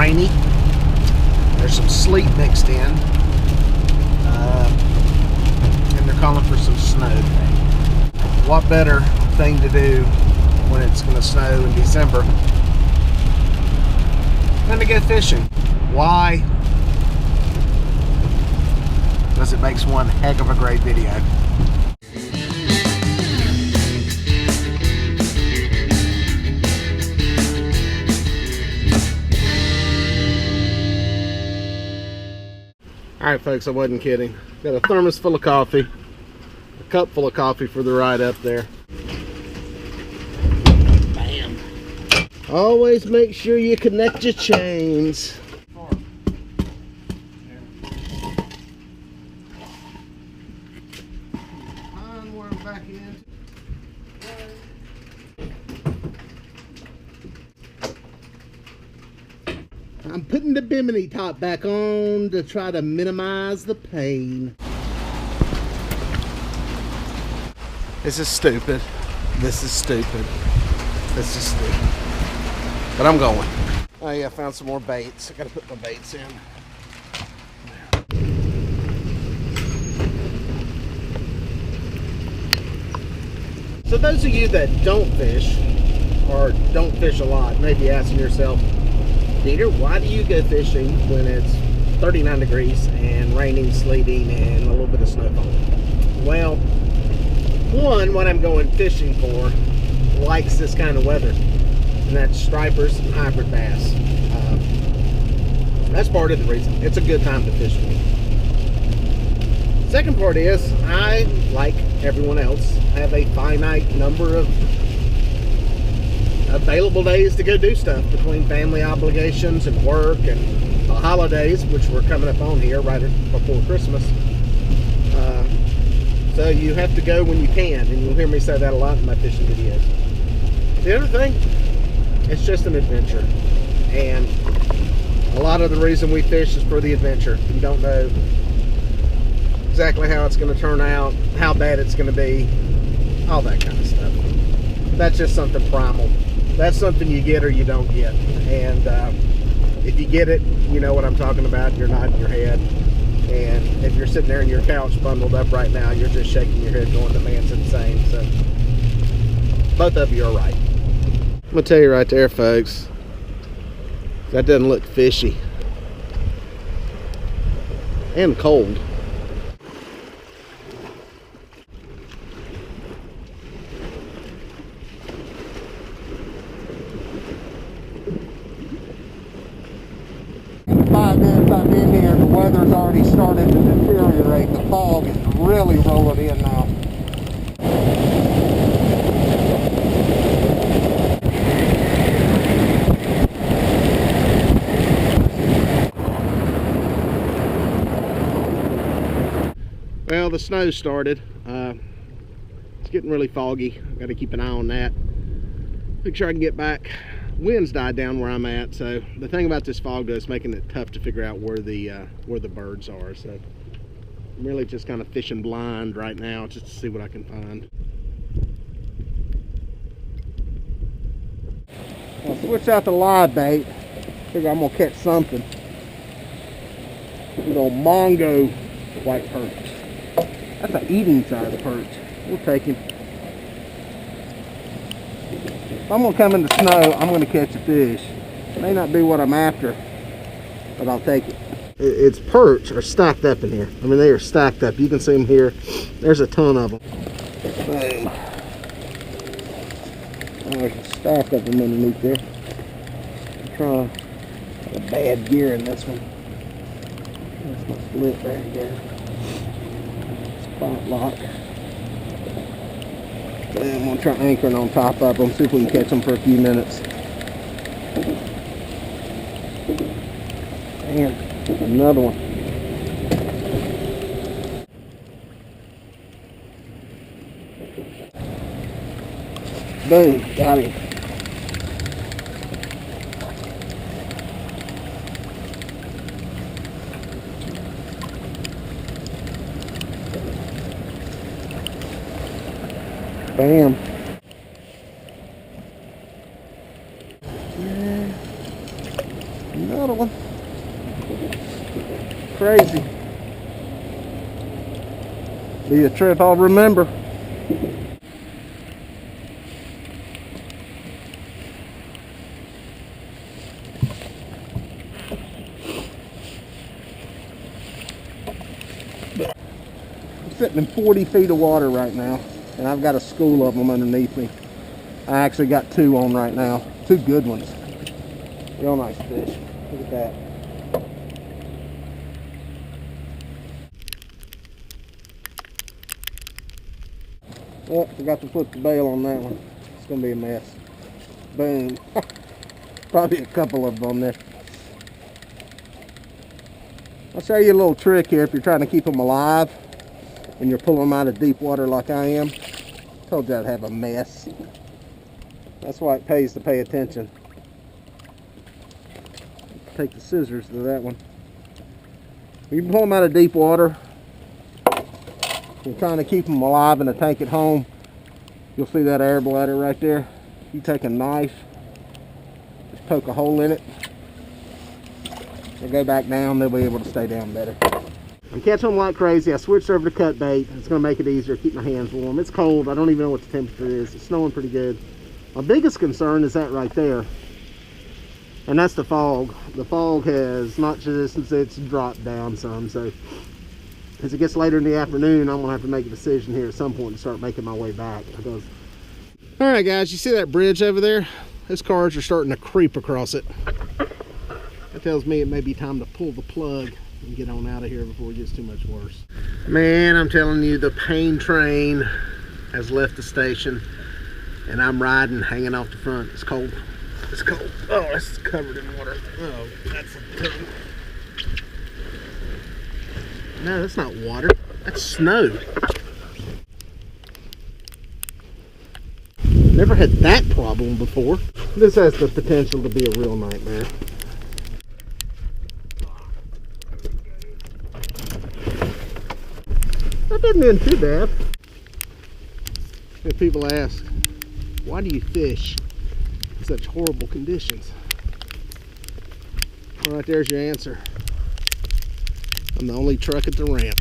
rainy. There's some sleet mixed in. And they're calling for some snow today. What better thing to do when it's going to snow in December than to go fishing? Why? Because it makes one heck of a great video. Alright folks, I wasn't kidding. Got a thermos full of coffee, a cup full of coffee for the ride up there. Bam. Always make sure you connect your chains. I'm putting the bimini top back on to try to minimize the pain. This is stupid. This is stupid. This is stupid. But I'm going. Oh yeah, I found some more baits. I gotta put my baits in. So those of you that don't fish, or don't fish a lot, may be asking yourself, Peter, why do you go fishing when it's 39 degrees and raining, sleeting, and a little bit of snowfall? Well, one, what I'm going fishing for likes this kind of weather, and that's stripers and hybrid bass. That's part of the reason. It's a good time to fish for me. Second part is, I, like everyone else, have a finite number of available days to go do stuff between family obligations and work and the holidays, which we're coming up on here right before Christmas. So you have to go when you can, and you'll hear me say that a lot in my fishing videos. The other thing, it's just an adventure, and a lot of the reason we fish is for the adventure. You don't know exactly how it's going to turn out, how bad it's going to be, all that kind of stuff. That's just something primal. That's something you get or you don't get. And if you get it, you know what I'm talking about. You're nodding your head. And if you're sitting there in your couch bundled up right now, you're just shaking your head going, the man's insane. So both of you are right. I'm going to tell you right there, folks, that doesn't look fishy. And cold. I've been here, the weather's already started to deteriorate. The fog is really rolling in now. Well, the snow started. It's getting really foggy. I've got to keep an eye on that. Make sure I can get back. Wind's died down where I'm at, so the thing about this fog though is making it tough to figure out where the birds are. So I'm really just kind of fishing blind right now just to see what I can find. I'll switch out the live bait. Figure I'm gonna catch something. Big old Mongo white perch. That's an eating size perch. We'll take him. If I'm going to come in the snow, I'm going to catch a fish. It may not be what I'm after, but I'll take it. It's perch are stacked up in here. I mean, they are stacked up. You can see them here. There's a ton of them. Boom. Oh, there's a stack of them underneath there. I'm trying a bad gear in this one. That's my split right there. Spot lock. And I'm going to try anchoring on top of them, see if we can catch them for a few minutes. And another one. Boom, got him. Bam. Another one. Crazy. Be a trip I'll remember. I'm sitting in 40 feet of water right now, and I've got a school of them underneath me. I actually got 2 on right now. 2 good ones. Real nice fish. Look at that. Oh, forgot to put the bail on that one. It's gonna be a mess. Boom. Probably a couple of them on there. I'll show you a little trick here if you're trying to keep them alive and you're pulling them out of deep water like I am. Told you I'd have a mess. That's why it pays to pay attention. Take the scissors to that one. You can pull them out of deep water. You're trying to keep them alive in a tank at home. You'll see that air bladder right there. You take a knife, just poke a hole in it. They go back down, they'll be able to stay down better. I'm catching them like crazy. I switched over to cut bait. It's going to make it easier, keep my hands warm. It's cold. I don't even know what the temperature is. It's snowing pretty good. My biggest concern is that right there. And that's the fog. The fog has, not just, it's dropped down some. So as it gets later in the afternoon, I'm going to have to make a decision here at some point to start making my way back. Because... All right, guys, you see that bridge over there? Those cars are starting to creep across it. That tells me it may be time to pull the plug and get on out of here before it gets too much worse. Man, I'm telling you, the pain train has left the station, and I'm riding, hanging off the front. It's cold. It's cold. Oh, it's covered in water. Oh, that's a ton. No, that's not water. That's snow. Never had that problem before. This has the potential to be a real nightmare. That didn't end too bad. If people ask, why do you fish in such horrible conditions? Well, right there's your answer. I'm the only truck at the ramp.